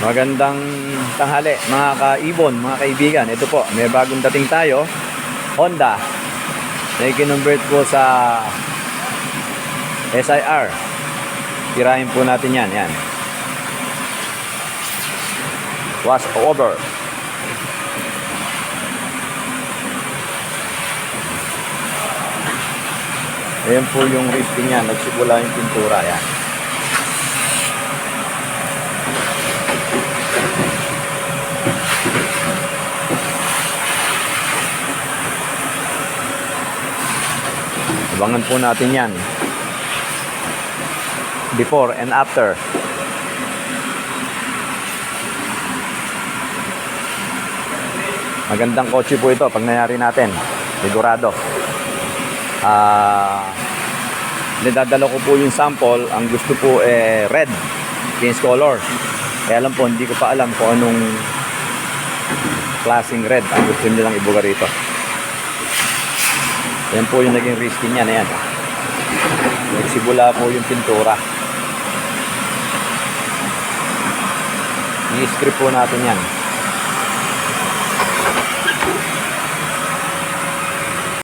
Magandang tanghali mga ka-ibon, mga kaibigan. Ito po, may bagong dating tayo. Honda. Na i-convert po sa SIR. Tirahin po natin yan. Yan. Was over. Ayan po yung risking niya. Nagsimula yung pintura. Yan. Abangan po natin yan. Before and after. Magandang kotse po ito pag nangyari natin. Sigurado. Dadala ko po yung sample. Ang gusto po red. Change color. Kaya alam po, hindi ko pa alam kung anong klaseng red ang gusto nilang ibuga rito. Yan po yung naging risky niya na yan. Nagsibula po yung pintura. I-strip po natin yan.